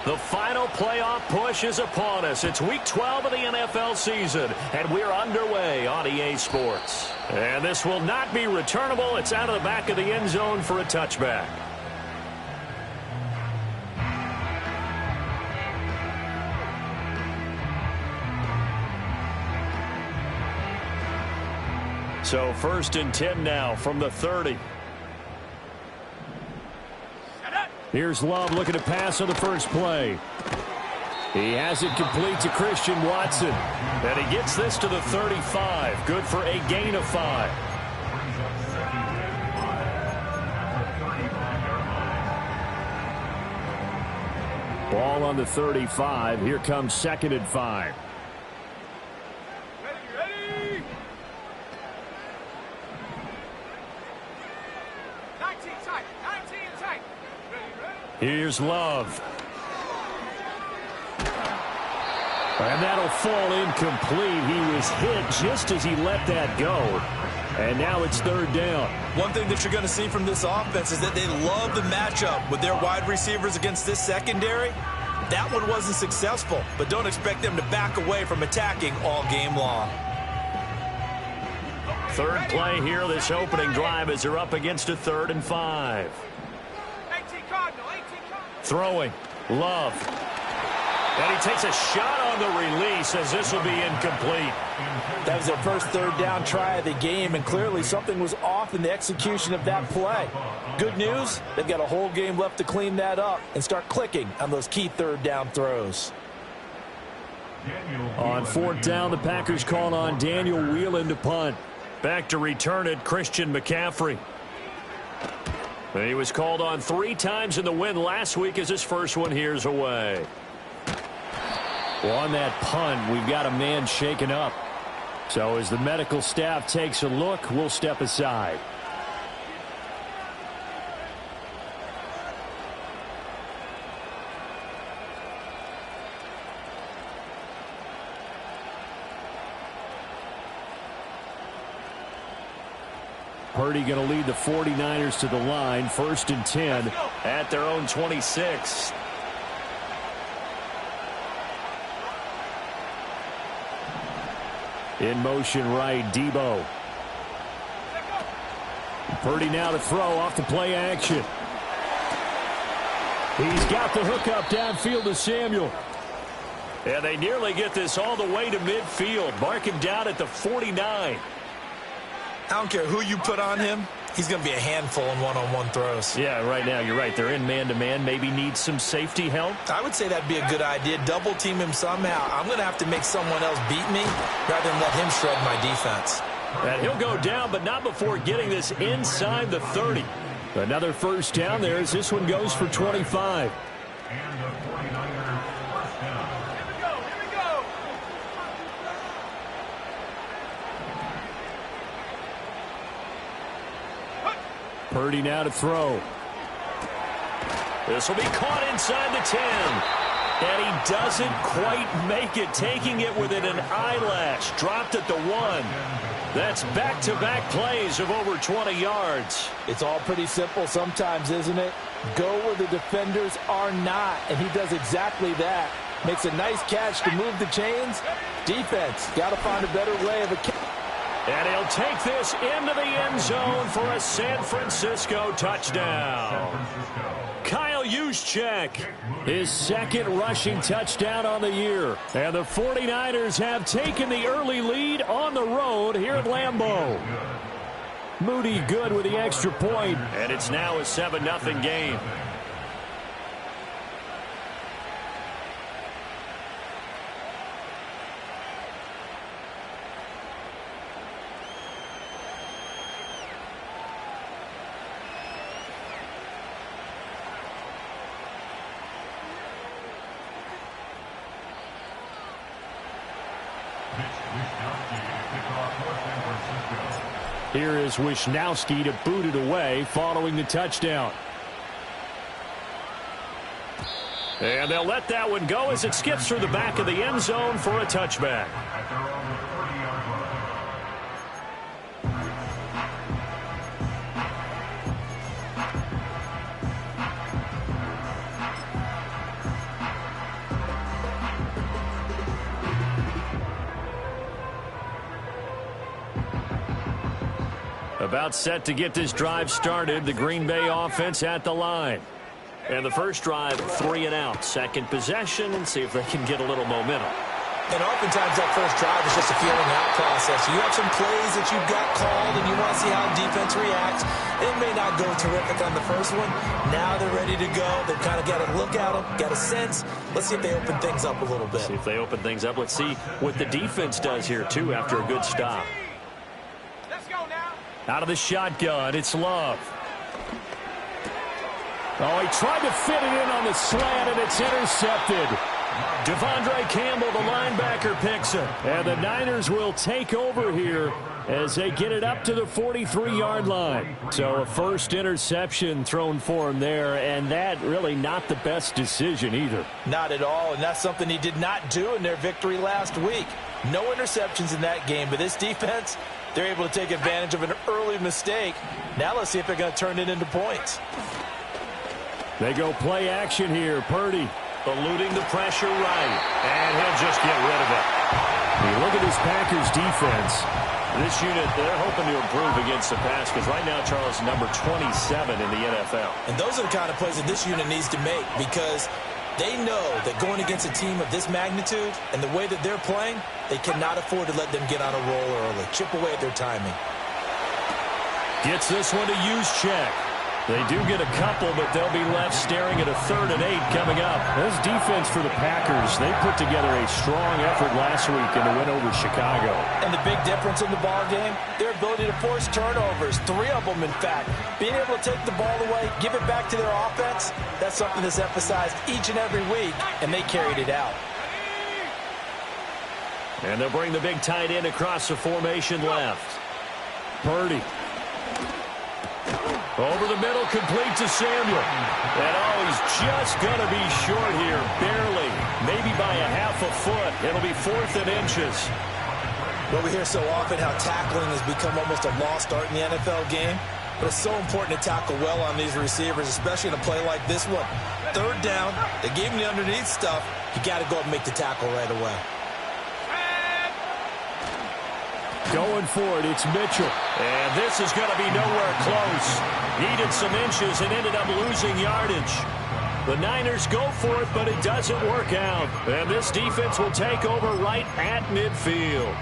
The final playoff push is upon us. It's Week 12 of the NFL season, and we're underway on EA Sports. And this will not be returnable. It's out of the back of the end zone for a touchback. So 1st and 10 now from the 30. Here's Love looking to pass on the first play. He has it complete to Christian Watson. And he gets this to the 35. Good for a gain of 5. Ball on the 35. Here comes 2nd and 5. Here's Love. And that'll fall incomplete. He was hit just as he let that go. And now it's 3rd down. One thing that you're going to see from this offense is that they love the matchup with their wide receivers against this secondary. That one wasn't successful, but don't expect them to back away from attacking all game long. 3rd play here, this opening drive, as they're up against a 3rd and 5. Throwing. Love. And he takes a shot on the release as this will be incomplete. That was their first 3rd down try of the game, and clearly something was off in the execution of that play. Good news, they've got a whole game left to clean that up and start clicking on those key 3rd down throws. On 4th down, the Packers call on Daniel Whelan to punt. Back to return it, Christian McCaffrey. He was called on 3 times in the win last week as his first one here's away. Well, on that punt, we've got a man shaken up. So as the medical staff takes a look, we'll step aside. Purdy going to lead the 49ers to the line. 1st and 10 at their own 26. In motion right, Debo. Purdy now to throw off the play action. He's got the hookup downfield to Samuel. And they nearly get this all the way to midfield. Mark him down at the 49. I don't care who you put on him. He's going to be a handful in one-on-one throws. Yeah, right now, you're right. They're in man-to-man. Maybe need some safety help. I would say that'd be a good idea. Double team him somehow. I'm going to have to make someone else beat me rather than let him shred my defense. And he'll go down, but not before getting this inside the 30. Another 1st down there as this one goes for 25. And the 49ers first down. Here we go. Purdy now to throw. This will be caught inside the 10. And he doesn't quite make it, taking it within an eyelash. Dropped at the 1. That's back-to-back plays of over 20 yards. It's all pretty simple sometimes, isn't it? Go where the defenders are not, and he does exactly that. Makes a nice catch to move the chains. Defense, got to find a better way of a catch. And he'll take this into the end zone for a San Francisco touchdown. Kyle Juszczyk, his 2nd rushing touchdown on the year. And the 49ers have taken the early lead on the road here at Lambeau. Moody good with the extra point. And it's now a 7-0 game. Here is Wisnowski to boot it away following the touchdown. And they'll let that one go as it skips through the back of the end zone for a touchback. About set to get this drive started. The Green Bay offense at the line. And the first drive, 3 and out. Second possession, and see if they can get a little momentum. And oftentimes that first drive is just a feeling out process. You have some plays that you've got called, and you want to see how the defense reacts. It may not go terrific on the first one. Now they're ready to go. They've kind of got a look at them, got a sense. Let's see if they open things up a little bit. See if they open things up. Let's see what the defense does here, too, after a good stop. Let's go now. Out of the shotgun, it's Love. Oh, he tried to fit it in on the slant, and it's intercepted. Devondre Campbell, the linebacker, picks it. And the Niners will take over here as they get it up to the 43-yard line. So a first interception thrown for him there, and that really not the best decision either. Not at all, and that's something he did not do in their victory last week. No interceptions in that game, but this defense, they're able to take advantage of an early mistake. Now let's see if they're going to turn it into points. They go play action here. Purdy eluding the pressure right, and he'll just get rid of it. You look at this Packers defense. This unit, they're hoping to improve against the pass because right now, Charles, number 27 in the NFL. And those are the kind of plays that this unit needs to make because they know that going against a team of this magnitude and the way that they're playing, they cannot afford to let them get on a roll early. Chip away at their timing. Gets this one to Juszczyk. They do get a couple, but they'll be left staring at a 3rd and 8 coming up. This defense for the Packers, they put together a strong effort last week in the win over Chicago. And the big difference in the ball game, their ability to force turnovers, 3 of them in fact. Being able to take the ball away, give it back to their offense, that's something that's emphasized each and every week, and they carried it out. And they'll bring the big tight end across the formation left. Purdy. Over the middle, complete to Samuel. And oh, he's just going to be short here, barely. Maybe by a half a foot. It'll be 4th and inches. Well, we hear so often how tackling has become almost a lost art in the NFL game. But it's so important to tackle well on these receivers, especially in a play like this one. 3rd down, they gave him the underneath stuff. You got to go and make the tackle right away. Going for it, it's Mitchell. And this is going to be nowhere close. Needed some inches and ended up losing yardage. The Niners go for it, but it doesn't work out. And this defense will take over right at midfield.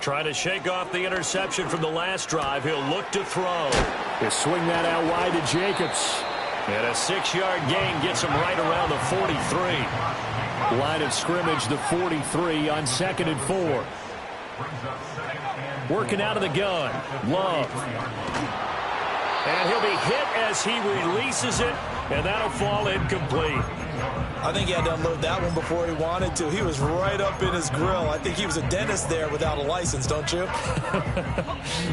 Trying to shake off the interception from the last drive. He'll look to throw. He'll swing that out wide to Jacobs. And a 6-yard gain gets him right around the 43. Line of scrimmage, the 43 on 2nd and 4. Working out of the gun. Love. And he'll be hit as he releases it. And that'll fall incomplete. I think he had to unload that one before he wanted to. He was right up in his grill. I think he was a dentist there without a license, don't you?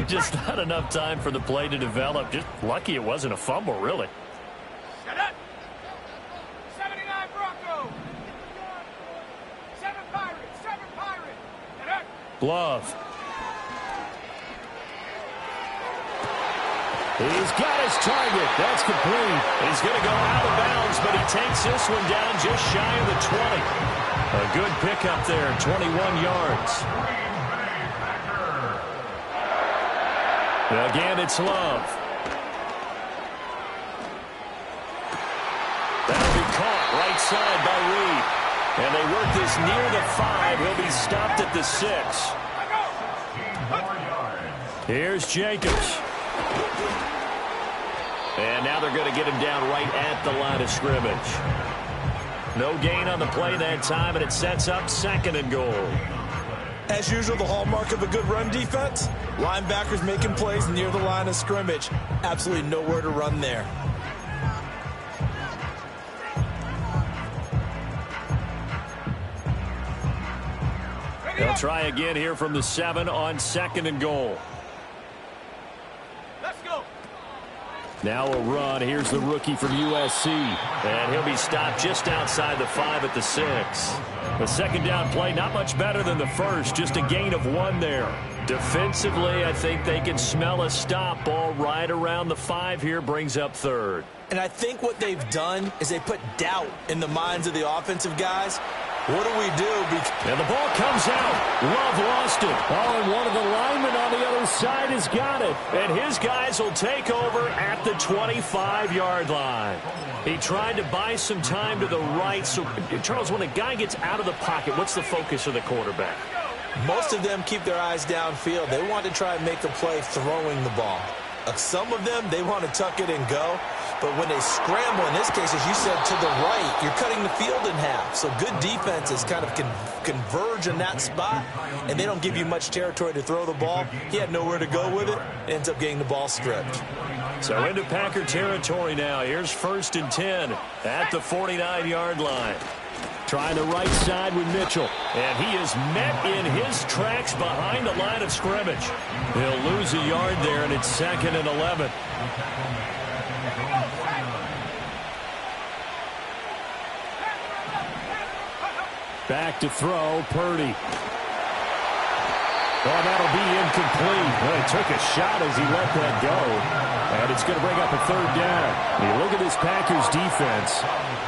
Just not enough time for the play to develop. Just lucky it wasn't a fumble, really. Shut up. 79 Bronco. 7 Pirates. 7 Pirates. Shut up. Love. He's got his target. That's complete. He's going to go out of bounds, but he takes this one down just shy of the 20. A good pickup there, 21 yards. Again, it's Love. That'll be caught right side by Reed. And they work this near the 5. He'll be stopped at the 6. Here's Jacobs. And now they're going to get him down right at the line of scrimmage. No gain on the play that time, and it sets up 2nd and goal. As usual, the hallmark of a good run defense, linebackers making plays near the line of scrimmage. Absolutely nowhere to run there. They'll try again here from the 7 on 2nd and goal. Now a run. Here's the rookie from USC. And he'll be stopped just outside the 5 at the 6. The 2nd down play, not much better than the first. Just a gain of 1 there. Defensively, I think they can smell a stop. Ball right around the 5 here, brings up third. And I think what they've done is they put doubt in the minds of the offensive guys. What do we do? And the ball comes out. Love lost it. Oh, and one of the linemen on the other side has got it. And his guys will take over at the 25-yard line. He tried to buy some time to the right. So, Charles, when a guy gets out of the pocket, what's the focus of the quarterback? Most of them keep their eyes downfield. They want to try and make a play throwing the ball. Some of them, they want to tuck it and go. But when they scramble, in this case, as you said, to the right, you're cutting the field in half. So good defenses kind of converge in that spot, and they don't give you much territory to throw the ball. He had nowhere to go with it. Ends up getting the ball stripped. So into Packer territory now. Here's 1st and 10 at the 49-yard line. Trying the right side with Mitchell. And he is met in his tracks behind the line of scrimmage. He'll lose a yard there, and it's 2nd and 11. Back to throw, Purdy. Oh, that'll be incomplete. Well, he took a shot as he let that go. And it's going to bring up a 3rd down. You look at this Packers defense.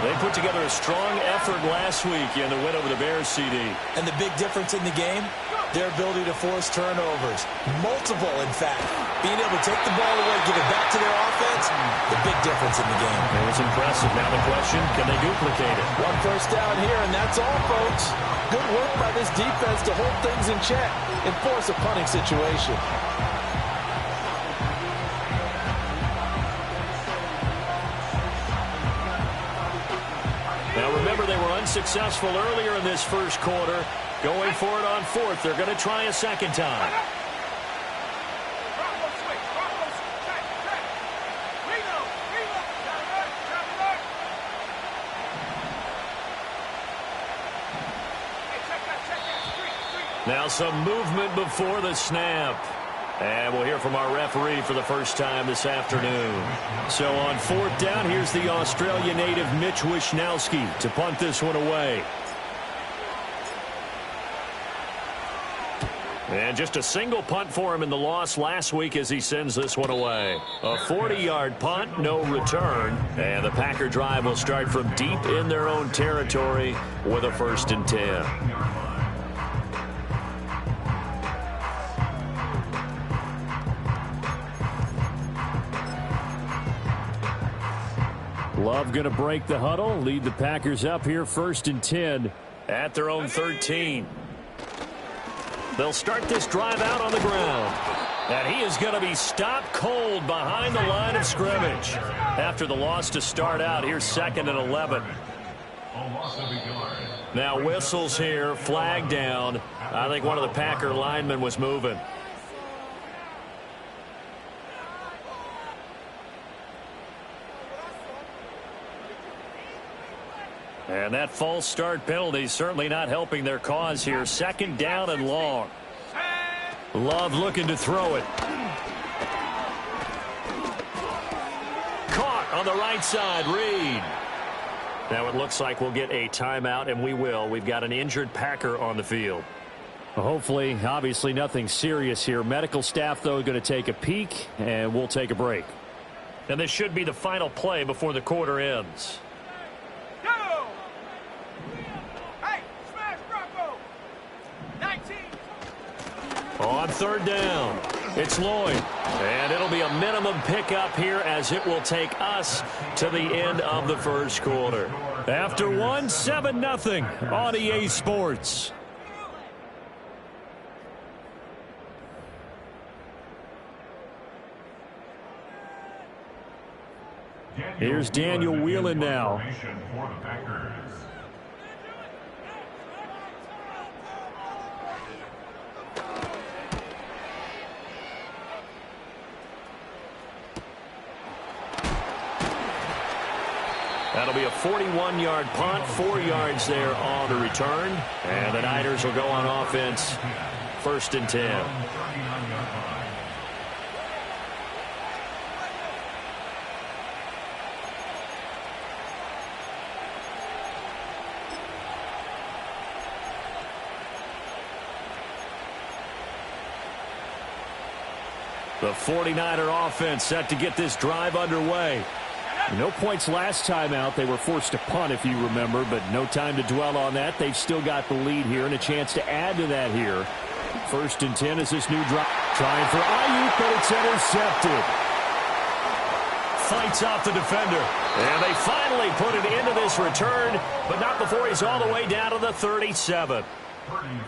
They put together a strong effort last week in the win over the Bears, CD. And the big difference in the game, their ability to force turnovers. Multiple, in fact. Being able to take the ball away, give it back to their offense, the big difference in the game. It was impressive. Now the question, can they duplicate it? 1 first down here, and that's all, folks. Good work by this defense to hold things in check and force a punting situation. Now remember, they were unsuccessful earlier in this first quarter. Going for it on 4th. They're going to try a second time. Now some movement before the snap. And we'll hear from our referee for the first time this afternoon. So on 4th down, here's the Australia native Mitch Wishnowsky to punt this one away. And just a single punt for him in the loss last week as he sends this one away. A 40-yard punt, no return. And the Packer drive will start from deep in their own territory with a 1st and 10. Love going to break the huddle, lead the Packers up here 1st and 10 at their own 13. They'll start this drive out on the ground. And he is going to be stopped cold behind the line of scrimmage. After the loss to start out, here's 2nd and 11. Now whistles here, flag down. I think one of the Packer linemen was moving. And that false start penalty certainly not helping their cause here. 2nd down and long. Love looking to throw it. Caught on the right side, Reed. Now it looks like we'll get a timeout, and we will. We've got an injured Packer on the field. Well, hopefully, obviously nothing serious here. Medical staff, though, going to take a peek, and we'll take a break. And this should be the final play before the quarter ends. On 3rd down, it's Lloyd. And it'll be a minimum pickup here as it will take us to the end of the first quarter. After 1, 7-0 on EA Sports. Here's Daniel Whelan now. That'll be a 41-yard punt, 4 yards there on the return. And the Niners will go on offense, 1st and 10. The 49er offense set to get this drive underway. No points last time out. They were forced to punt, if you remember, but no time to dwell on that. They've still got the lead here and a chance to add to that here. 1st and 10 is this new drive. Trying for Ayuk, but it's intercepted. Fights off the defender. And they finally put it into this return, but not before he's all the way down to the 37.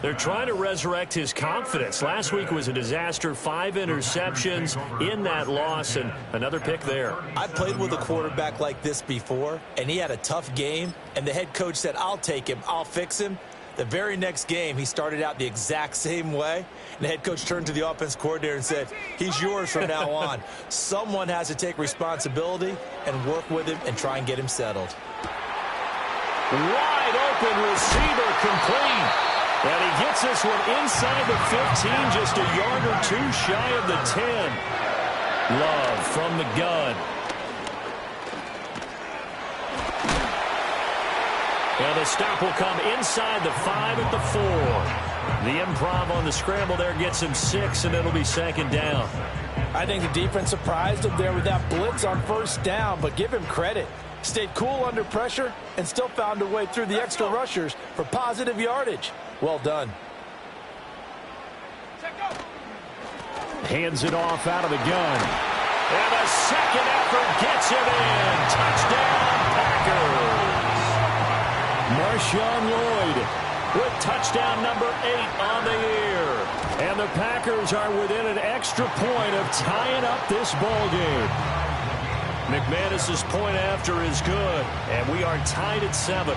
They're trying to resurrect his confidence. Last week was a disaster. 5 interceptions in that loss, and another pick there. I played with a quarterback like this before, and he had a tough game, and the head coach said, I'll take him, I'll fix him. The very next game, he started out the exact same way, and the head coach turned to the offense coordinator and said, he's yours from now on. Someone has to take responsibility and work with him and try and get him settled. Wide open receiver complete. And he gets this one inside the 15, just a yard or two shy of the 10. Love from the gun. And the stop will come inside the 5 at the 4. The improv on the scramble there gets him 6, and it'll be 2nd down. I think the defense surprised him there with that blitz on 1st down, but give him credit. Stayed cool under pressure and still found a way through the extra rushers for positive yardage. Well done. Hands it off out of the gun. And a second effort gets it in. Touchdown, Packers. Marshawn Lloyd with touchdown number 8 on the year. And the Packers are within an extra point of tying up this ball game. McManus's point after is good, and we are tied at 7.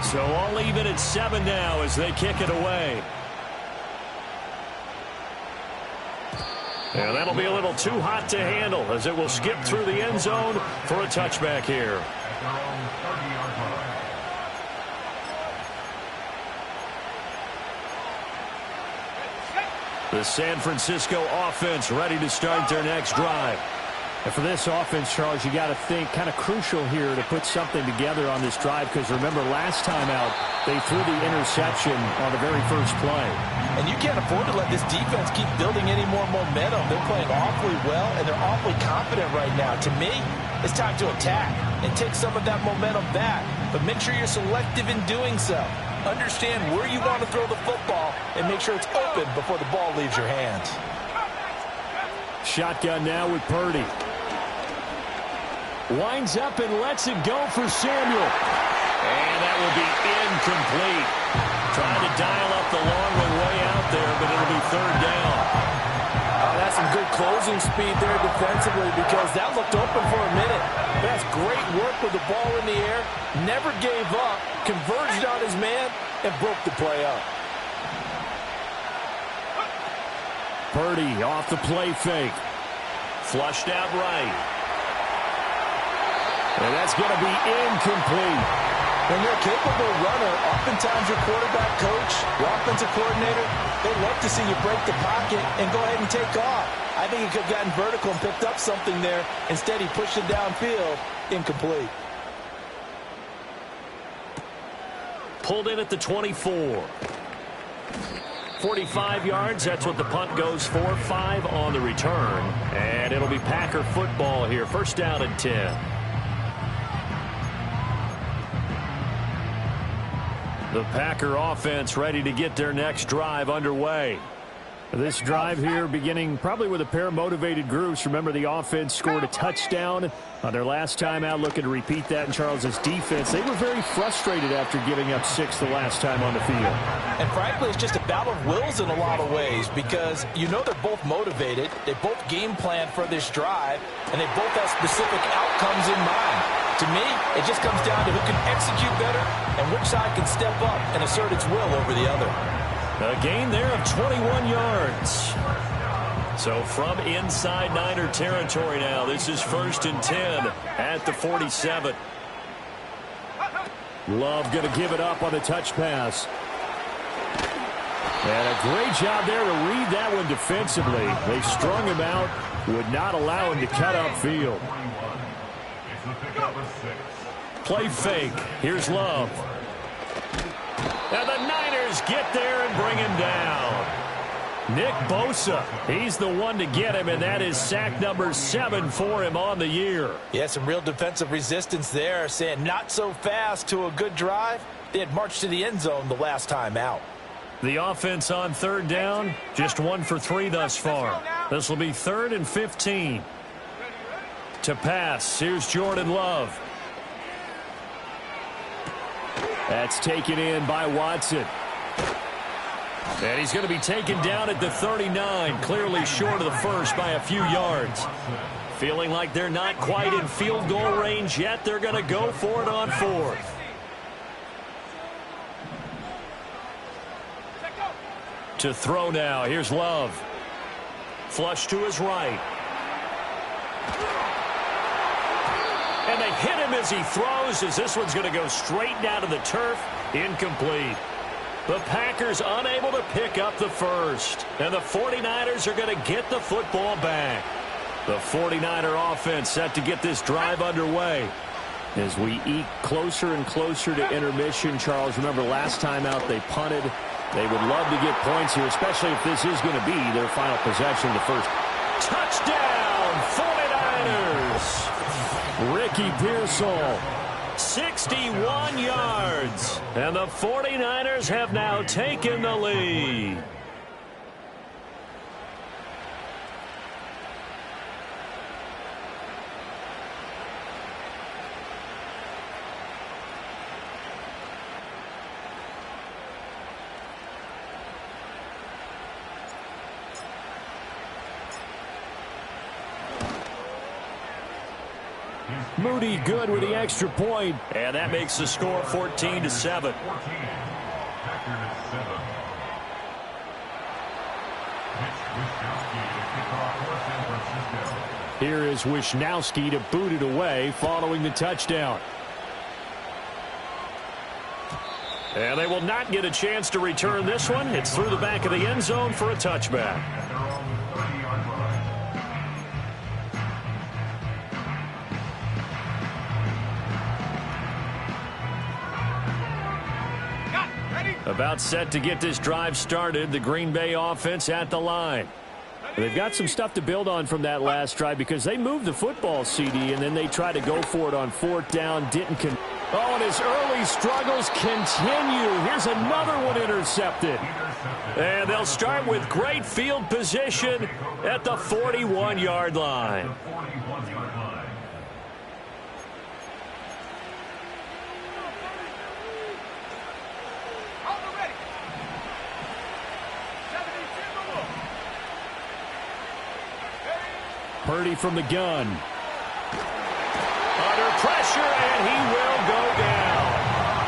So all even at 7 now as they kick it away. And that'll be a little too hot to handle as it will skip through the end zone for a touchback here. The San Francisco offense ready to start their next drive. And for this offense, Charles, you got to think kind of crucial here to put something together on this drive, because remember last time out they threw the interception on the very first play. And you can't afford to let this defense keep building any more momentum. They're playing awfully well, and they're awfully confident right now. To me, it's time to attack and take some of that momentum back. But make sure you're selective in doing so. Understand where you want to throw the football and make sure it's open before the ball leaves your hands. Shotgun now with Purdy. Winds up and lets it go for Samuel. And that will be incomplete. Trying to dial up the long one way out there, but it'll be 3rd down. That's some good closing speed there defensively, because that looked open for a minute. That's great work with the ball in the air. Never gave up, converged on his man, and broke the play up. Purdy off the play fake. Flushed out right. And that's going to be incomplete. When you're a capable runner, oftentimes your quarterback coach, your offensive coordinator, they love to see you break the pocket and go ahead and take off. I think he could have gotten vertical and picked up something there. Instead, he pushed it downfield. Incomplete. Pulled in at the 24. 45 yards, that's what the punt goes for. 5 on the return. And it'll be Packer football here. 1st down and 10. The Packer offense ready to get their next drive underway. This drive here beginning probably with a pair of motivated groups. Remember, the offense scored a touchdown on their last time out. Looking to repeat that in Charles's defense. They were very frustrated after giving up 6 the last time on the field. And frankly, it's just a battle of wills in a lot of ways, because you know they're both motivated. They both game plan for this drive, and they both have specific outcomes in mind. To me, it just comes down to who can execute better and which side can step up and assert its will over the other. A gain there of 21 yards. So from inside Niner territory now, this is 1st and 10 at the 47. Love going to give it up on the touch pass. And a great job there to read that one defensively. They strung him out, would not allow him to cut upfield. Play fake. Here's Love. And the Niners get there and bring him down. Nick Bosa, he's the one to get him, and that is sack number 7 for him on the year. Yeah, some real defensive resistance there, saying not so fast to a good drive. They had marched to the end zone the last time out. The offense on third down, just 1 for 3 thus far. This will be 3rd and 15. To pass, here's Jordan Love. That's taken in by Watson. And he's going to be taken down at the 39, clearly short of the first by a few yards. Feeling like they're not quite in field goal range yet, they're going to go for it on 4th. To throw now, here's Love. Flush to his right. And they hit him as he throws, as this one's going to go straight down to the turf. Incomplete. The Packers unable to pick up the first. And the 49ers are going to get the football back. The 49er offense set to get this drive underway. As we eke closer and closer to intermission, Charles, remember last time out they punted. They would love to get points here, especially if this is going to be their final possession of the first. Touchdown, 49ers! Ricky Pearsall, 61 yards. And the 49ers have now taken the lead. Moody good with the extra point, and that makes the score 14-7. Here is Wishnowsky to boot it away following the touchdown. And they will not get a chance to return this one. It's through the back of the end zone for a touchback. About set to get this drive started, the Green Bay offense at the line. They've got some stuff to build on from that last drive because they moved the football, CD, and then they tried to go for it on 4th down. And his early struggles continue. Here's another one intercepted. And they'll start with great field position at the 41-yard line. Purdy from the gun. Under pressure, and he will go down.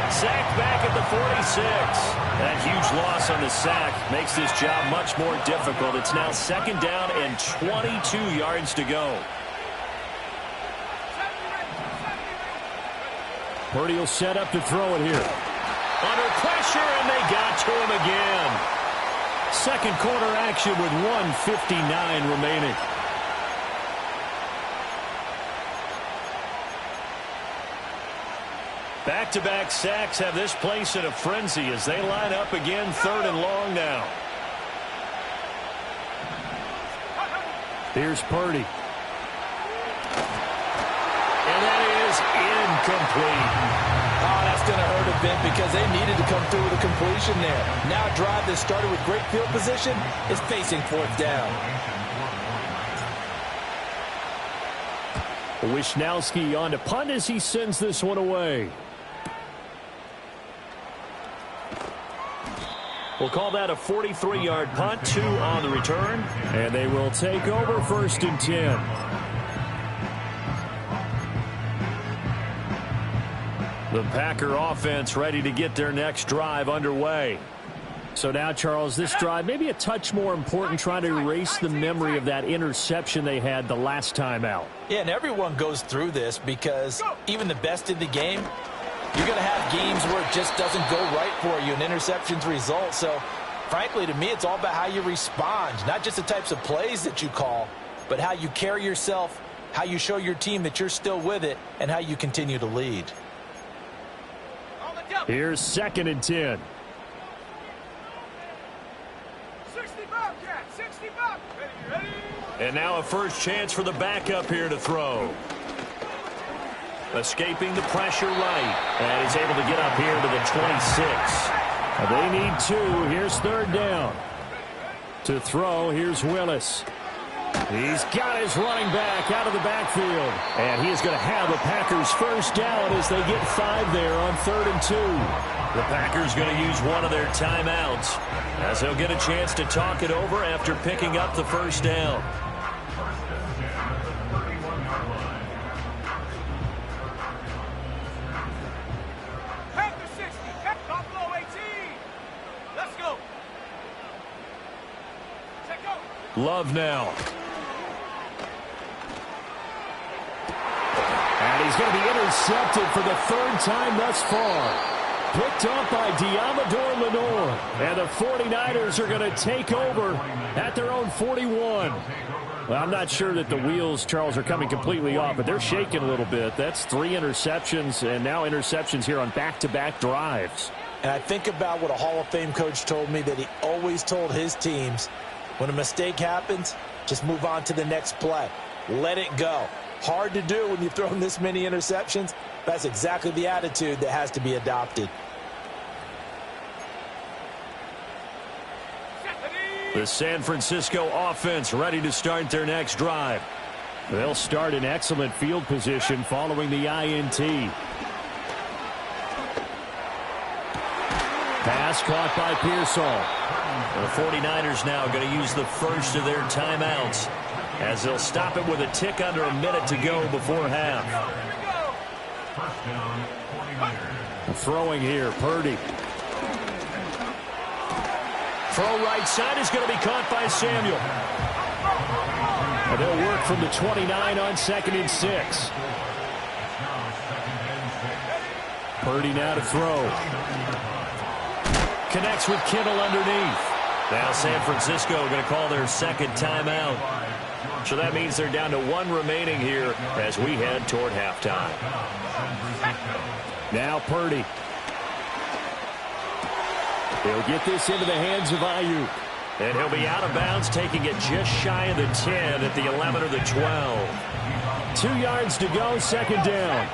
Sacked back at the 46. That huge loss on the sack makes this job much more difficult. It's now 2nd down and 22 yards to go. Purdy will set up to throw it here. Under pressure, and they got to him again. Second quarter action with 1:59 remaining. Back-to-back sacks have this place in a frenzy as they line up again 3rd and long now. Here's Purdy. And that is incomplete. Oh, that's going to hurt a bit because they needed to come through with a completion there. Now a drive that started with great field position is facing 4th down. Wishnowsky on to punt as he sends this one away. We'll call that a 43-yard punt, 2 on the return, and they will take over 1st and 10. The Packer offense ready to get their next drive underway. So now, Charles, this drive maybe a touch more important, trying to erase the memory of that interception they had the last time out. Yeah, and everyone goes through this because even the best in the game, you're going to have games where it just doesn't go right for you, and interceptions result. So, frankly, to me, it's all about how you respond, not just the types of plays that you call, but how you carry yourself, how you show your team that you're still with it, and how you continue to lead. Here's 2nd and 10. And now a first chance for the backup here to throw. Escaping the pressure right. And he's able to get up here to the 26. They need 2. Here's third down. To throw, here's Willis. He's got his running back out of the backfield. And he is going to have the Packers first down as they get 5 there on 3rd and 2. The Packers going to use one of their timeouts as they'll get a chance to talk it over after picking up the first down. Love now. And he's going to be intercepted for the 3rd time thus far. Picked up by Diamador Lenore. And the 49ers are going to take over at their own 41. Well, I'm not sure that the wheels, Charles, are coming completely off, but they're shaking a little bit. That's 3 interceptions and now interceptions here on back-to-back drives. And I think about what a Hall of Fame coach told me that he always told his teams, when a mistake happens, just move on to the next play. Let it go. Hard to do when you've thrown this many interceptions. That's exactly the attitude that has to be adopted. The San Francisco offense ready to start their next drive. They'll start in excellent field position following the INT. Pass caught by Pearsall. The 49ers now going to use the first of their timeouts as they'll stop it with a tick under a minute to go before half. Throwing here, Purdy. Throw right side is going to be caught by Samuel. And they'll work from the 29 on 2nd and 6. Purdy now to throw. Connects with Kittle underneath. Now San Francisco going to call their 2nd timeout. So that means they're down to 1 remaining here as we head toward halftime. Now Purdy. He'll get this into the hands of Ayuk. And he'll be out of bounds, taking it just shy of the 10 at the 11 or the 12. 2 yards to go, 2nd down.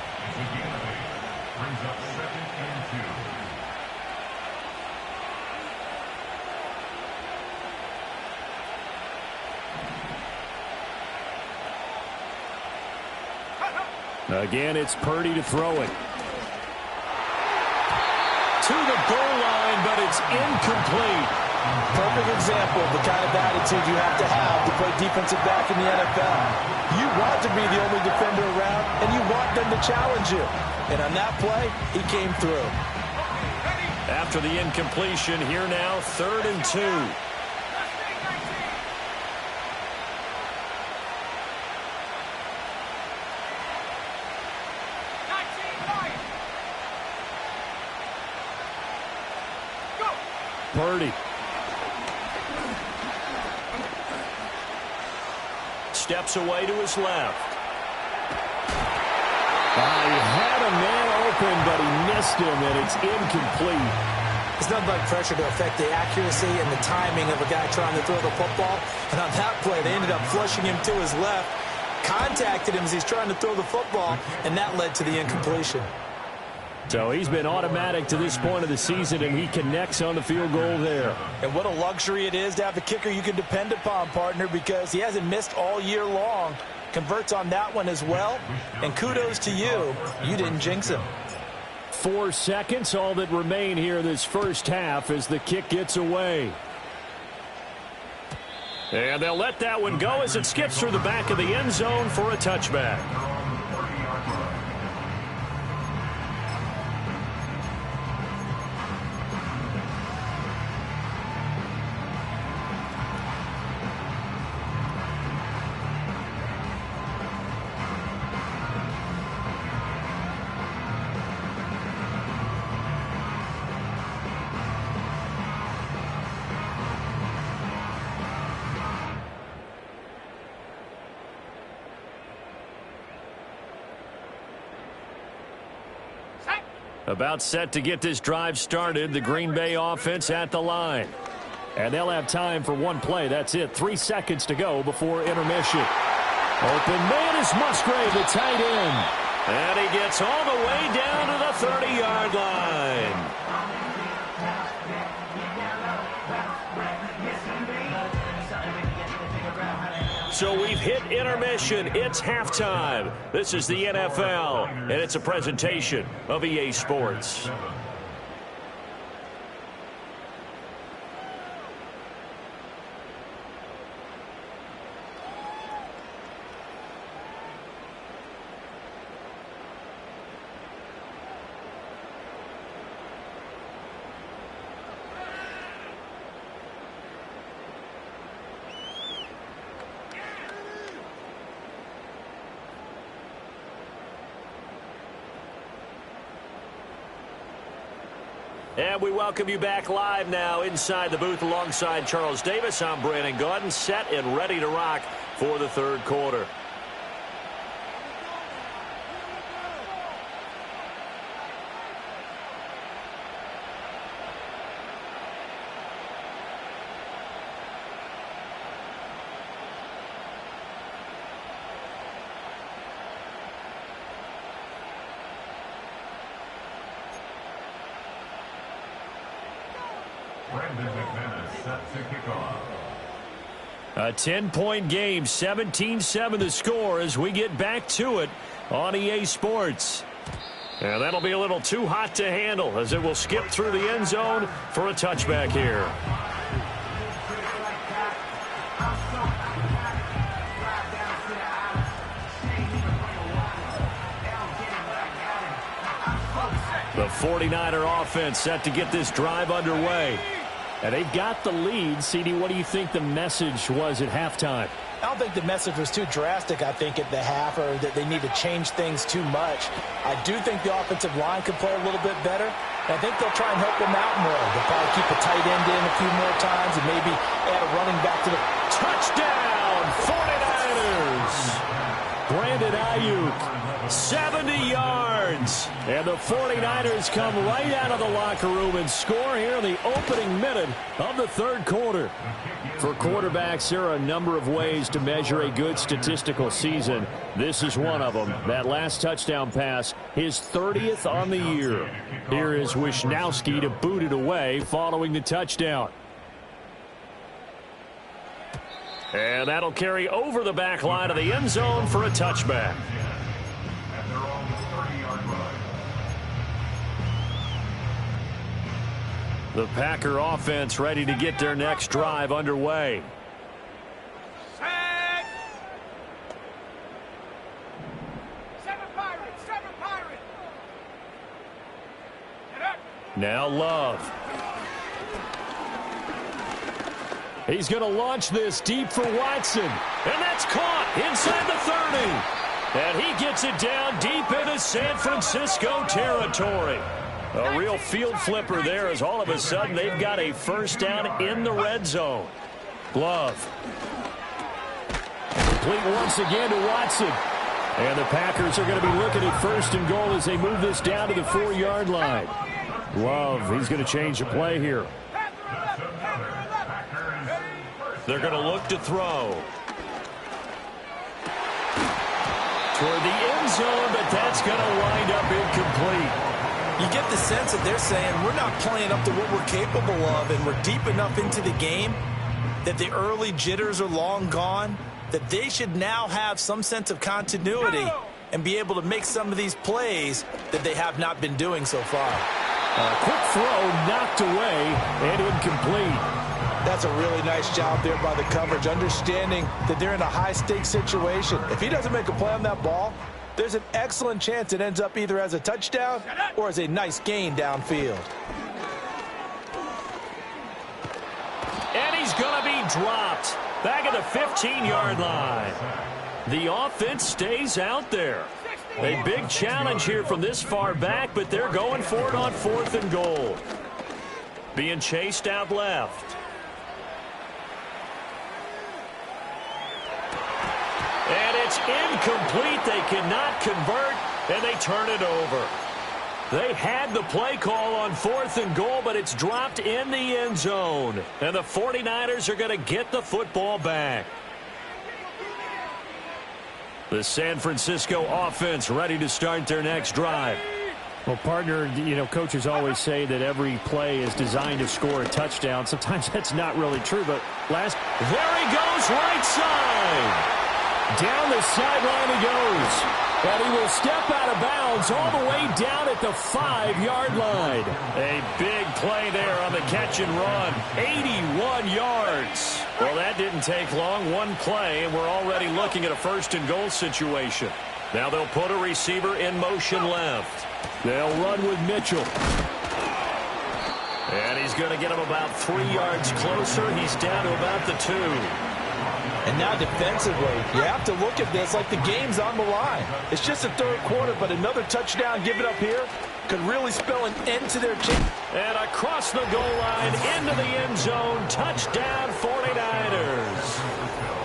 Again, it's Purdy to throw it. To the goal line, but it's incomplete. Perfect example of the kind of attitude you have to play defensive back in the NFL. You want to be the only defender around, and you want them to challenge you. And on that play, he came through. After the incompletion, here now, 3rd and 2. Purdy. Steps away to his left. He had a man open, but he missed him, and it's incomplete. It's nothing like pressure to affect the accuracy and the timing of a guy trying to throw the football. And on that play, they ended up flushing him to his left, contacted him as he's trying to throw the football, and that led to the incompletion. So he's been automatic to this point of the season, and he connects on the field goal there. And what a luxury it is to have a kicker you can depend upon, partner, because he hasn't missed all year long. Converts on that one as well. And kudos to you. You didn't jinx him. 4 seconds, all that remain here in this first half as the kick gets away. And they'll let that one go as it skips through the back of the end zone for a touchback. About set to get this drive started. The Green Bay offense at the line. And they'll have time for one play. That's it. 3 seconds to go before intermission. Open man is Musgrave, the tight end. And he gets all the way down to the 30-yard line. So we've hit intermission. It's halftime. This is the NFL, and it's a presentation of EA Sports. And we welcome you back live now inside the booth alongside Charles Davis. I'm Brandon Gaudin, set and ready to rock for the third quarter. A 10-point game, 17-7 the score as we get back to it on EA Sports. And that'll be a little too hot to handle as it will skip through the end zone for a touchback here. The 49er offense set to get this drive underway. And they've got the lead. CD, what do you think the message was at halftime? I don't think the message was too drastic, I think, at the half, or that they need to change things too much. I do think the offensive line could play a little bit better. And I think they'll try and help them out more. They'll probably keep a tight end in a few more times and maybe add a running back to the touchdown, 49ers. Brandon Ayuk, 70 yards. And the 49ers come right out of the locker room and score here in the opening minute of the third quarter. For quarterbacks, there are a number of ways to measure a good statistical season. This is one of them. That last touchdown pass, his 30th on the year. Here is Wisnowski to boot it away following the touchdown. And that'll carry over the back line of the end zone for a touchback. The Packer offense ready to get their next drive underway. Set. Seven Pirates. Get up. Now Love. He's going to launch this deep for Watson. And that's caught inside the 30. And he gets it down deep into San Francisco territory. A real field flipper there as all of a sudden they've got a first down in the red zone. Love. Complete once again to Watson. And the Packers are going to be looking at first and goal as they move this down to the 4-yard line. Love, he's going to change the play here. They're going to look to throw. Toward the end zone, but that's going to wind up incomplete. You get the sense that they're saying we're not playing up to what we're capable of, and we're deep enough into the game that the early jitters are long gone, that they should now have some sense of continuity and be able to make some of these plays that they have not been doing so far. A quick throw knocked away and incomplete. That's a really nice job there by the coverage, understanding that they're in a high-stakes situation. If he doesn't make a play on that ball, there's an excellent chance it ends up either as a touchdown or as a nice gain downfield. And he's going to be dropped back at the 15-yard line. The offense stays out there. A big challenge here from this far back, but they're going for it on 4th and goal. Being chased out left. And it's incomplete. They cannot convert, and they turn it over. They had the play call on 4th and goal, but it's dropped in the end zone. And the 49ers are going to get the football back. The San Francisco offense ready to start their next drive. Well, partner, coaches always say that every play is designed to score a touchdown. Sometimes that's not really true, but there he goes, right side. Down the sideline he goes. And he will step out of bounds all the way down at the 5-yard line. A big play there on the catch and run. 81 yards. Well, that didn't take long. One play, and we're already looking at a 1st and goal situation. Now they'll put a receiver in motion left. They'll run with Mitchell. And he's going to get him about 3 yards closer. He's down to about the 2. And now defensively, you have to look at this like the game's on the line. It's just the 3rd quarter, but another touchdown given up here could really spell an end to their chance. And across the goal line, into the end zone, touchdown 49ers.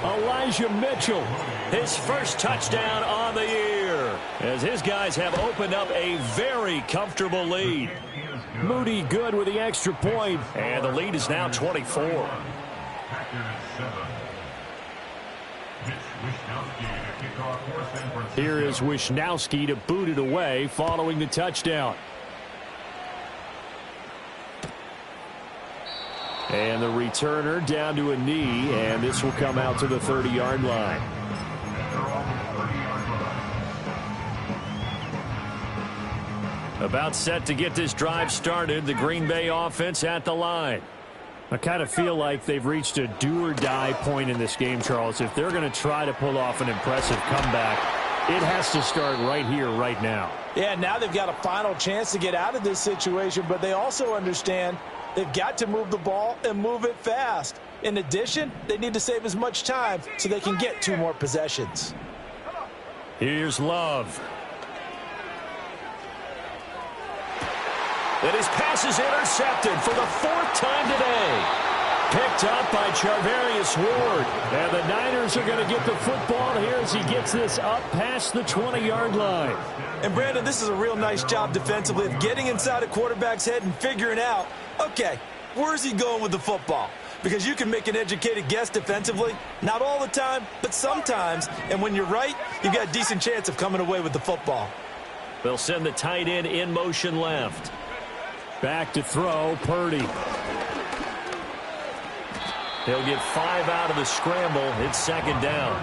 Elijah Mitchell, his first touchdown on the year, as his guys have opened up a very comfortable lead. Moody good with the extra point, and the lead is now 24. Here is Wishnowski to boot it away following the touchdown. And the returner down to a knee, and this will come out to the 30-yard line. About set to get this drive started, the Green Bay offense at the line. I kind of feel like they've reached a do-or-die point in this game, Charles. If they're going to try to pull off an impressive comeback, it has to start right here, right now. Yeah, now they've got a final chance to get out of this situation, but they also understand they've got to move the ball and move it fast. In addition, they need to save as much time so they can get 2 more possessions. Here's Love. And his pass is intercepted for the 4th time today. Picked up by Charvarius Ward. And the Niners are going to get the football here as he gets this up past the 20-yard line. And, Brandon, this is a real nice job defensively of getting inside a quarterback's head and figuring out, okay, where's he going with the football? Because you can make an educated guess defensively. Not all the time, but sometimes. And when you're right, you've got a decent chance of coming away with the football. They'll send the tight end in motion left. Back to throw, Purdy. He'll get 5 out of the scramble. It's 2nd down.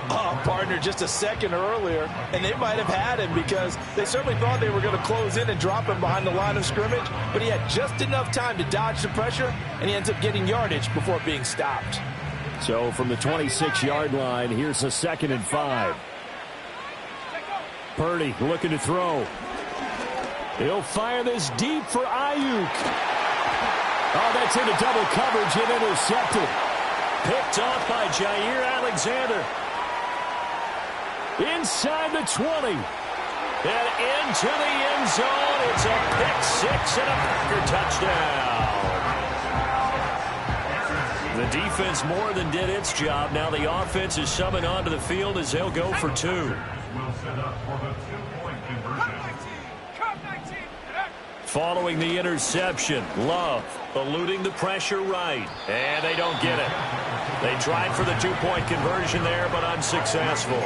Oh, partner, just a second earlier, and they might have had him because they certainly thought they were going to close in and drop him behind the line of scrimmage, but he had just enough time to dodge the pressure, and he ends up getting yardage before being stopped. So from the 26-yard line, here's a 2nd and 5. Purdy looking to throw. He'll fire this deep for Ayuk. Oh, that's into double coverage and intercepted. Picked off by Jair Alexander. Inside the 20. And into the end zone. It's a pick 6 and a Packer touchdown. The defense more than did its job. Now the offense is summoned onto the field as they'll go for 2. Will set up for the 2-point conversion. Following the interception, Love eluding the pressure right, and they don't get it. They tried for the 2-point conversion there, but unsuccessful.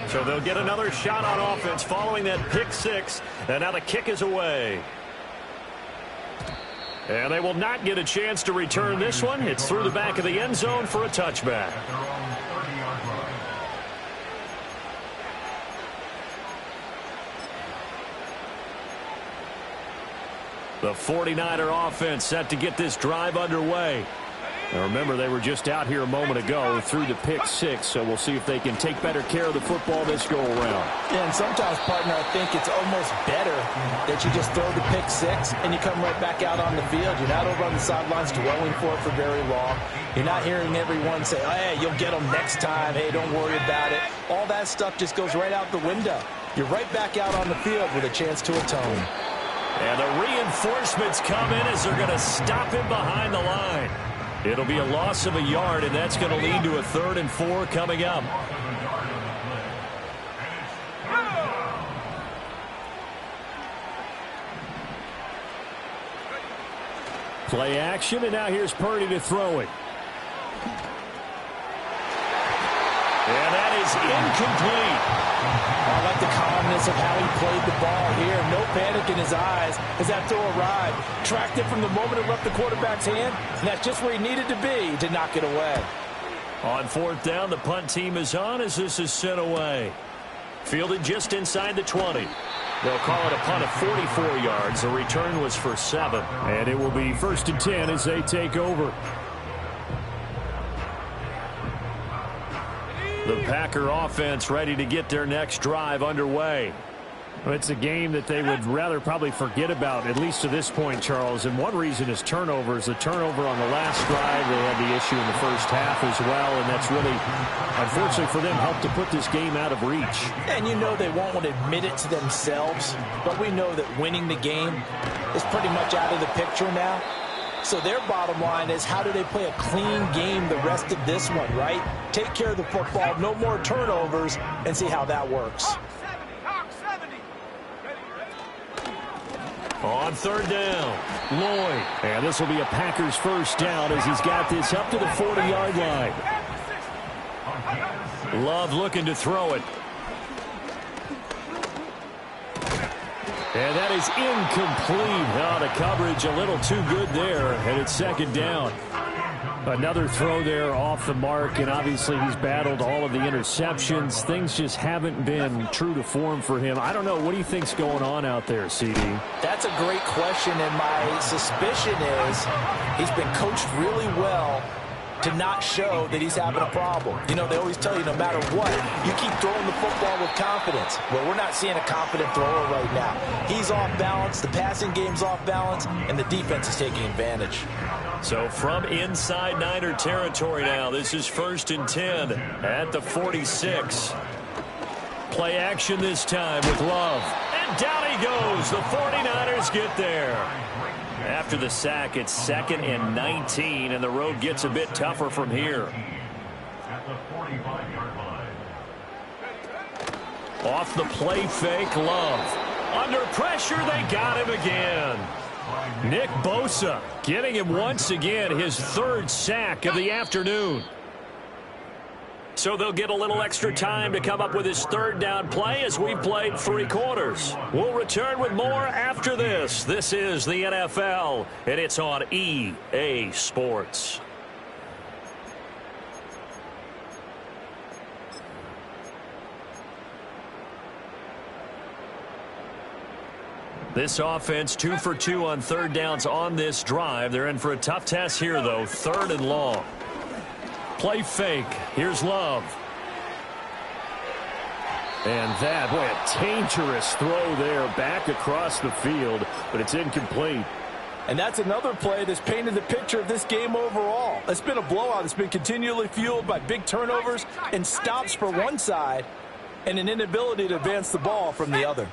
So they'll get another shot on offense following that pick 6, and now the kick is away. And they will not get a chance to return this one. It's through the back of the end zone for a touchback. The 49er offense set to get this drive underway. Now remember, they were just out here a moment ago through the pick 6, so we'll see if they can take better care of the football this go-around. Yeah, and sometimes, partner, I think it's almost better that you just throw the pick 6 and you come right back out on the field. You're not over on the sidelines dwelling for it for very long. You're not hearing everyone say, oh, hey, you'll get them next time. Hey, don't worry about it. All that stuff just goes right out the window. You're right back out on the field with a chance to atone. And the reinforcements come in as they're going to stop him behind the line. It'll be a loss of a yard, and that's going to lead to a 3rd and 4 coming up. Play action, and now here's Purdy to throw it. And that is incomplete. I like the calmness of how he played the ball here. No panic in his eyes as that throw arrived. Tracked it from the moment it left the quarterback's hand, and that's just where he needed to be to knock it away. On fourth down, the punt team is on as this is sent away. Fielded just inside the 20. They'll call it a punt of 44 yards. The return was for 7. And it will be 1st and 10 as they take over. The Packer offense ready to get their next drive underway. Well, it's a game that they would rather probably forget about, at least to this point, Charles. And one reason is turnovers. The turnover on the last drive, they had the issue in the first half as well. And that's really, unfortunately for them, helped to put this game out of reach. And you know they won't want to admit it to themselves. But we know that winning the game is pretty much out of the picture now. So their bottom line is, how do they play a clean game the rest of this one, right? Take care of the football, no more turnovers, and see how that works. On third down, Lloyd. And this will be a Packers first down as he's got this up to the 40-yard line. Love looking to throw it. And that is incomplete. Oh, the coverage a little too good there, and it's second down. Another throw there off the mark, and obviously he's battled all of the interceptions. Things just haven't been true to form for him. I don't know. What do you think's going on out there, CD? That's a great question, and my suspicion is he's been coached really well to not show that he's having a problem. You know, they always tell you no matter what, you keep throwing the football with confidence. Well, we're not seeing a confident thrower right now. He's off balance, the passing game's off balance, and the defense is taking advantage. So from inside Niner territory now, this is 1st and 10 at the 46. Play action this time with Love. And down he goes. The 49ers get there. After the sack, it's 2nd and 19, and the road gets a bit tougher from here. At the 45-yard line. Off the play fake, Love. Under pressure, they got him again. Nick Bosa getting him once again, his 3rd sack of the afternoon. So they'll get a little extra time to come up with his 3rd down play as we've played 3 quarters. We'll return with more after this. This is the NFL, and it's on EA Sports. This offense 2 for 2 on 3rd downs on this drive. They're in for a tough test here, though. 3rd and long. Play fake. Here's Love. And that, boy, a dangerous throw there back across the field, but it's incomplete. And that's another play that's painted the picture of this game overall. It's been a blowout. It's been continually fueled by big turnovers and stops for one side and an inability to advance the ball from the other.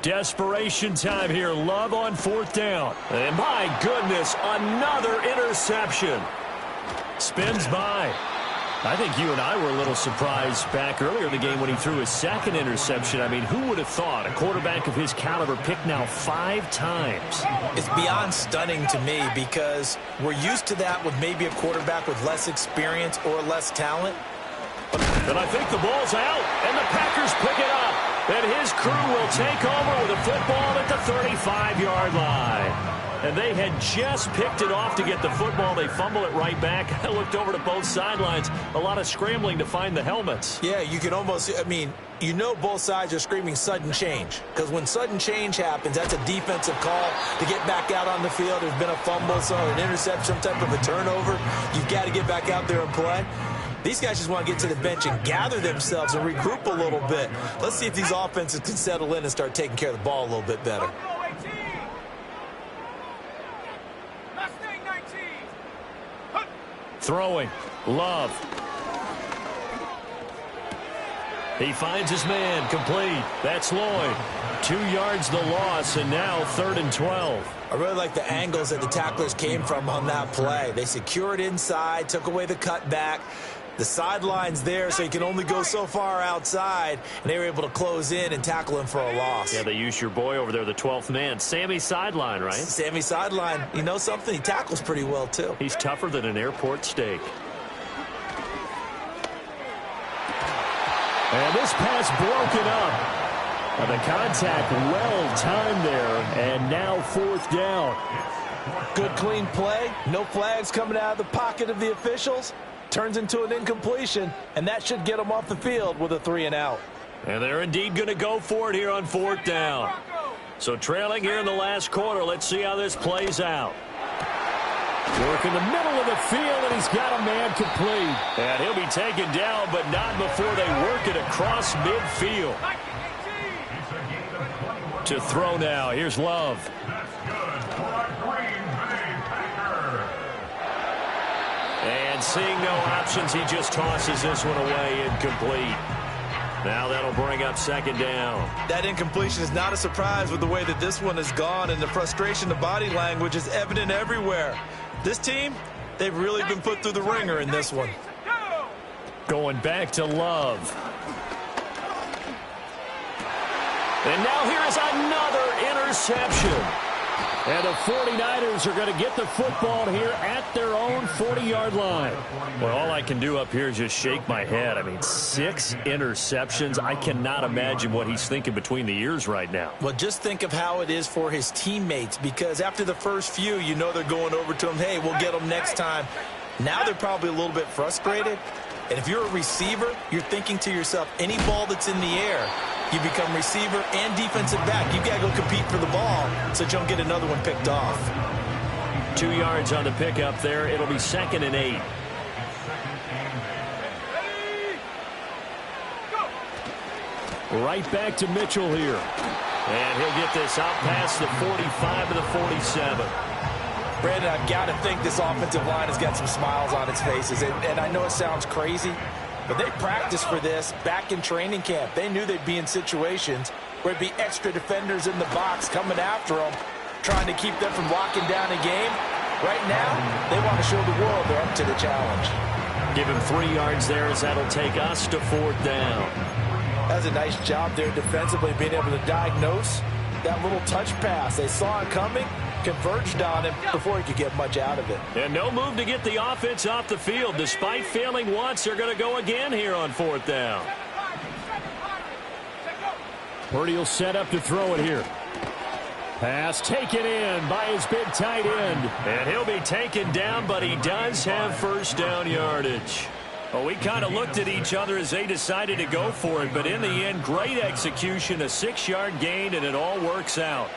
Desperation time here. Love on 4th down. And my goodness, another interception. Spins by. I think you and I were a little surprised back earlier in the game when he threw his 2nd interception. I mean, who would have thought a quarterback of his caliber picked now 5 times? It's beyond stunning to me because we're used to that with maybe a quarterback with less experience or less talent. And I think the ball's out, and the Packers pick it up. And his crew will take over with a football at the 35-yard line. And they had just picked it off to get the football. They fumble it right back. I looked over to both sidelines. A lot of scrambling to find the helmets. Yeah, you can almost, I mean, you know both sides are screaming sudden change. Because when sudden change happens, that's a defensive call to get back out on the field. There's been a fumble, so an interception, some type of a turnover. You've got to get back out there and play. These guys just want to get to the bench and gather themselves and regroup a little bit. Let's see if these offenses can settle in and start taking care of the ball a little bit better. Throwing. Love. He finds his man. Complete. That's Lloyd. 2 yards the loss, and now 3rd and 12. I really like the angles that the tacklers came from on that play. They secured inside, took away the cutback. The sideline's there, so he can only go so far outside, and they were able to close in and tackle him for a loss. Yeah, they used your boy over there, the 12th man. Sammy Sideline, right? Sammy Sideline. You know something? He tackles pretty well, too. He's tougher than an airport steak. And this pass broken up. The contact well timed there, and now 4th down. Good clean play. No flags coming out of the pocket of the officials. Turns into an incompletion, and that should get them off the field with a 3-and-out. And they're indeed going to go for it here on 4th down. So trailing here in the last quarter. Let's see how this plays out. Work in the middle of the field, and he's got a man complete. And he'll be taken down, but not before they work it across midfield. To throw now. Here's Love. And seeing no options, he just tosses this one away, incomplete. Now that'll bring up 2nd down. That incompletion is not a surprise with the way that this one has gone, and the frustration of body language is evident everywhere. This team, they've really been put through the ringer in this one. Going back to Love. And now here is another interception. And the 49ers are going to get the football here at their own 40-yard line. Well, all I can do up here is just shake my head. I mean, 6 interceptions. I cannot imagine what he's thinking between the ears right now. Well, just think of how it is for his teammates, because after the first few, you know they're going over to him, hey, we'll get them next time. Now they're probably a little bit frustrated. And if you're a receiver, you're thinking to yourself, any ball that's in the air, you become receiver and defensive back. You've got to go compete for the ball so you don't get another one picked off. 2 yards on the pickup there. It'll be 2nd and 8. Right back to Mitchell here. And he'll get this out past the 45 to the 47. Brandon, I've got to think this offensive line has got some smiles on its faces. And I know it sounds crazy, but they practiced for this back in training camp. They knew they'd be in situations where it'd be extra defenders in the box coming after them, trying to keep them from locking down a game. Right now, they want to show the world they're up to the challenge. Give him 3 yards there as that'll take us to 4th down. That's a nice job there defensively, being able to diagnose that little touch pass. They saw it coming, converged on him before he could get much out of it. And no move to get the offense off the field. Despite failing once, they're going to go again here on 4th down. Purdy will set up to throw it here. Pass taken in by his big tight end. And he'll be taken down, but he does have 1st down yardage. Well, we kind of looked at each other as they decided to go for it, but in the end, great execution, a 6-yard gain, and it all works out.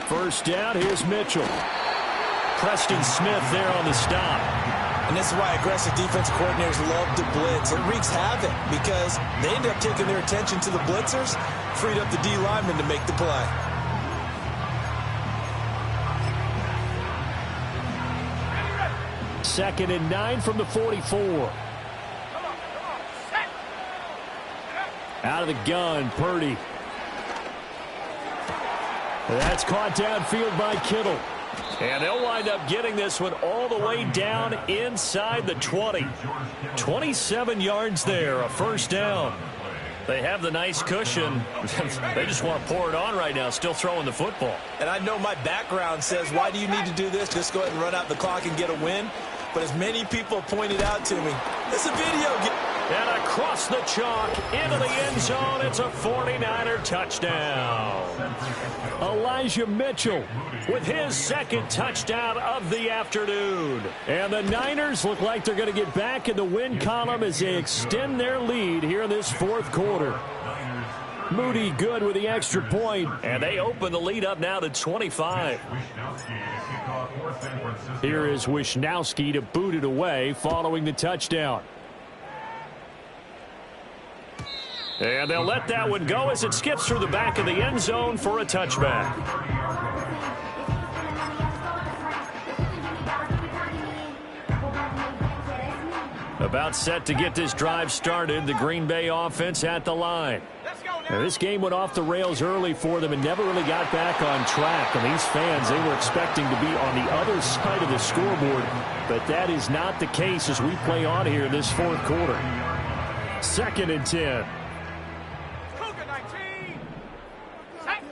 First down, here's Mitchell. Preston Smith there on the stop. And this is why aggressive defensive coordinators love to blitz. It wreaks havoc because they end up taking their attention to the blitzers, freed up the D lineman to make the play. Second and 9 from the 44. Out of the gun, Purdy. That's caught downfield by Kittle. And they'll wind up getting this one all the way down inside the 20. 27 yards there, a 1st down. They have the nice cushion. They just want to pour it on right now, still throwing the football. And I know my background says, why do you need to do this? Just go ahead and run out the clock and get a win. But as many people pointed out to me, it's a video game. And across the chalk, into the end zone, it's a 49er touchdown. Elijah Mitchell with his 2nd touchdown of the afternoon. And the Niners look like they're going to get back in the win column as they extend their lead here in this 4th quarter. Moody good with the extra point, and they open the lead up now to 25. Here is Wishnowski to boot it away following the touchdown. And they'll let that one go as it skips through the back of the end zone for a touchback. About set to get this drive started. The Green Bay offense at the line. Let's go, Now, this game went off the rails early for them and never really got back on track. And these fans, they were expecting to be on the other side of the scoreboard, but that is not the case as we play on here in this fourth quarter. 2nd and 10. Cougar 19. Set.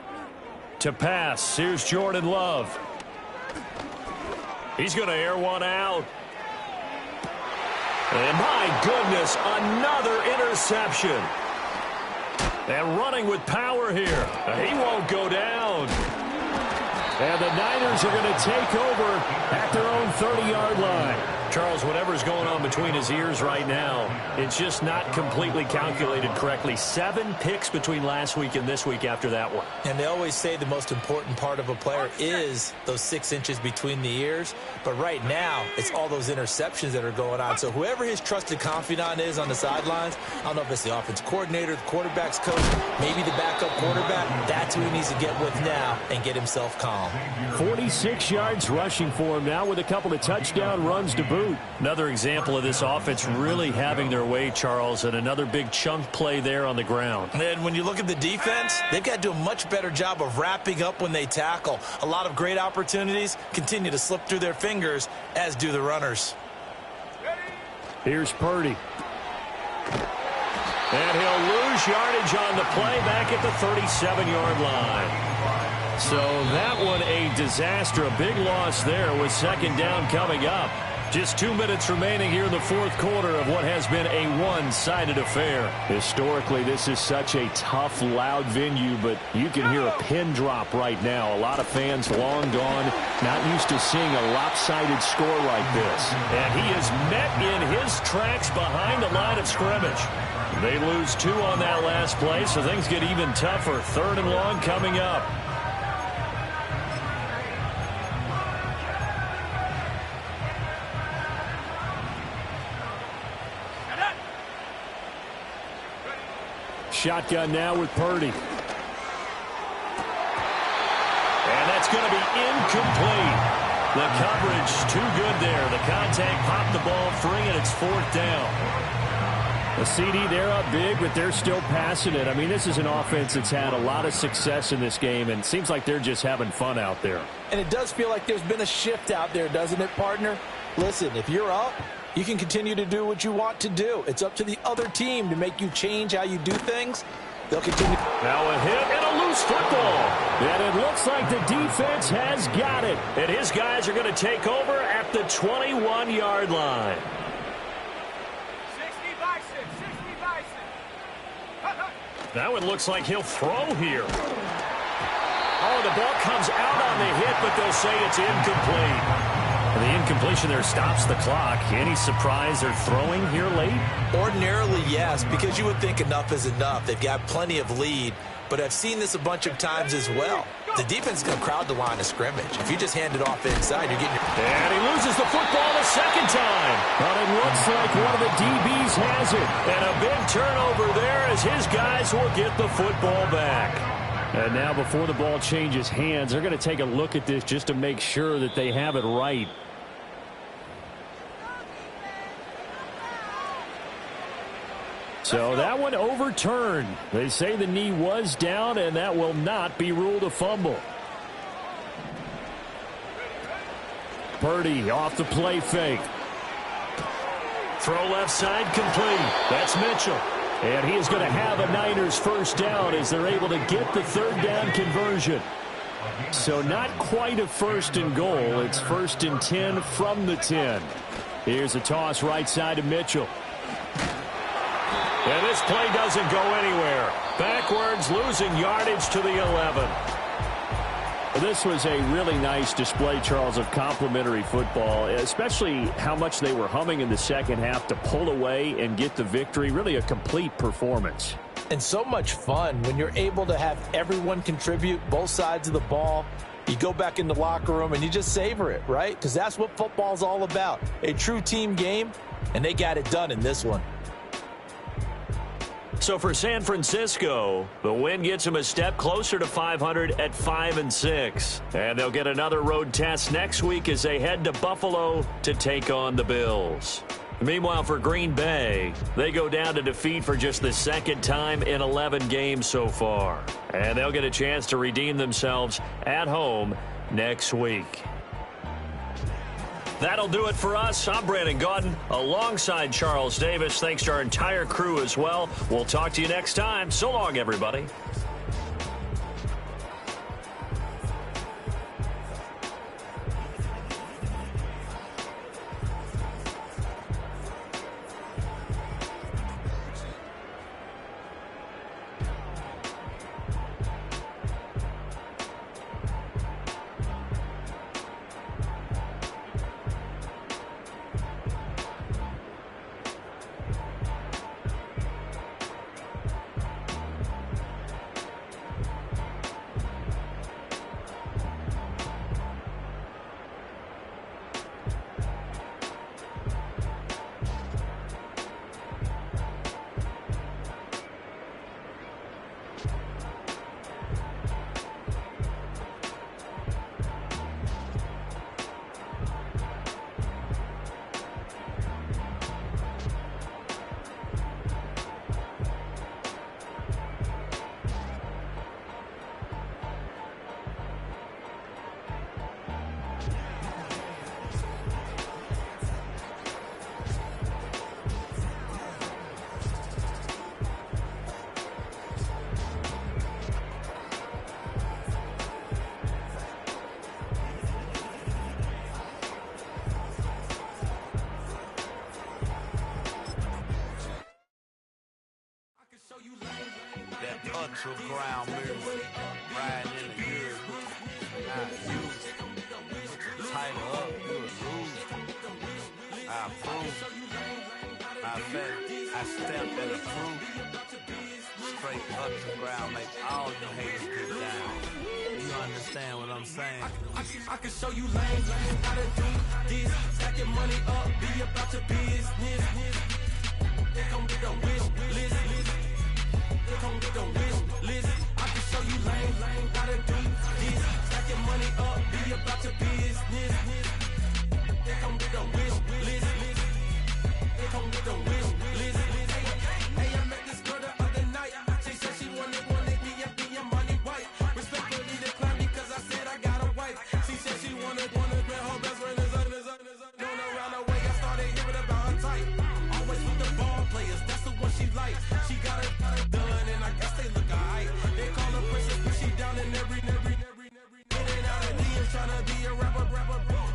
To pass, here's Jordan Love. He's going to air one out. And my goodness, another interception. And running with power here. He won't go down. And the Niners are going to take over at their own 30-yard line. Charles, whatever's going on between his ears right now, it's just not completely calculated correctly. 7 picks between last week and this week after that one. And they always say the most important part of a player is those 6 inches between the ears. But right now, it's all those interceptions that are going on. So whoever his trusted confidant is on the sidelines, I don't know if it's the offense coordinator, the quarterback's coach, maybe the backup quarterback, that's who he needs to get with now and get himself calm. 46 yards rushing for him now with a couple of touchdown runs to boot. Another example of this offense really having their way, Charles, and another big chunk play there on the ground. And when you look at the defense, they've got to do a much better job of wrapping up when they tackle. A lot of great opportunities continue to slip through their fingers, as do the runners. Here's Purdy. And he'll lose yardage on the play back at the 37-yard line. So that one a disaster, a big loss there with 2nd down coming up. Just 2 minutes remaining here in the fourth quarter of what has been a one-sided affair. Historically, this is such a tough, loud venue, but you can hear a pin drop right now. A lot of fans long gone, not used to seeing a lopsided score like this. And he is met in his tracks behind the line of scrimmage. They lose 2 on that last play, so things get even tougher. 3rd and long coming up. Shotgun now with Purdy. And that's going to be incomplete. The coverage too good there. The contact popped the ball free, and it's 4th down. The CD, they're up big, but they're still passing it. I mean, this is an offense that's had a lot of success in this game, and it seems like they're just having fun out there. And it does feel like there's been a shift out there, doesn't it, partner? Listen, if you're up, you can continue to do what you want to do. It's up to the other team to make you change how you do things. They'll continue. Now a hit and a loose football. And it looks like the defense has got it. And his guys are going to take over at the 21-yard line. 60 by 6. 60 by 6. That one looks like he'll throw here. Oh, the ball comes out on the hit, but they'll say it's incomplete. The incompletion there stops the clock. Any surprise they're throwing here late? Ordinarily, yes, because you would think enough is enough. They've got plenty of lead, but I've seen this a bunch of times as well. The defense is going to crowd the line of scrimmage. If you just hand it off inside, you're getting your... And he loses the football the 2nd time. But it looks like one of the DBs has it. And a big turnover there as his guys will get the football back. And now before the ball changes hands, they're going to take a look at this just to make sure that they have it right. So that one overturned. They say the knee was down, and that will not be ruled a fumble. Purdy off the play fake. Throw left side complete. That's Mitchell. And he is going to have a Niners 1st down as they're able to get the 3rd down conversion. So not quite a 1st and goal. It's 1st and 10 from the 10. Here's a toss right side to Mitchell. And this play doesn't go anywhere. Backwards, losing yardage to the 11. This was a really nice display, Charles, of complimentary football, especially how much they were humming in the 2nd half to pull away and get the victory. Really a complete performance. And so much fun when you're able to have everyone contribute, both sides of the ball. You go back in the locker room and you just savor it, right? Because that's what football's all about. A true team game, and they got it done in this one. So for San Francisco, the win gets them a step closer to 500 at 5-6. And they'll get another road test next week as they head to Buffalo to take on the Bills. Meanwhile, for Green Bay, they go down to defeat for just the second time in 11 games so far. And they'll get a chance to redeem themselves at home next week. That'll do it for us. I'm Brandon Gaudin alongside Charles Davis. Thanks to our entire crew as well. We'll talk to you next time. So long, everybody. Ultra ground move, riding in the year, not used. Tighten up, you a lose. I approve. I bet I step and approve. Straight ultra ground, make all you haters get down. You understand what I'm saying? I can show you lane, how to do this. Stacking money up, be about your business. They come with a wish list. They come with a wish list. I can show you lane, how to do this. Stacking money up, be about your business. They come with a wish list. They come with a wish list. Hey, I met this girl the other night. She said she wanted me and be a money white. Respectfully declined because I said I got a wife. She said she wanted man, her best friend is known around the way. I started hearing about her type. Always with the ball players, that's the one she likes. She got it done, and I guess they look alright. They call her princess, but she down in every. In and out of DMs, tryna be a rapper.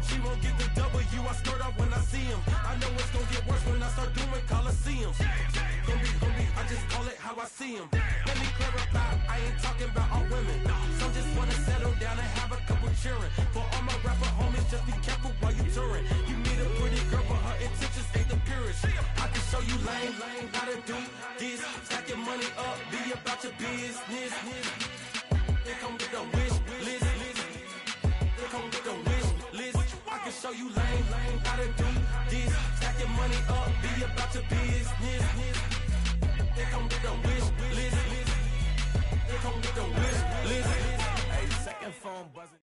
She won't get the W, I skirt up when I see him. I know it's gonna get worse when I start doing Coliseums. Gonna be, I just call it how I see him. Let me clarify, I ain't talking about all women. Some just wanna settle down and have a couple cheering. For all my rapper homies, just be careful while you touring. You need a pretty girl, but her intentions ain't the purest. I can show you lame, how to do this. Stacking money up, be about your business. They come with a wish list. They come with a wish list. I can show you lame, how to do this. Stacking money up, be about your business. They come with a wish list. They come with a wish list. Hey, second phone buzzing.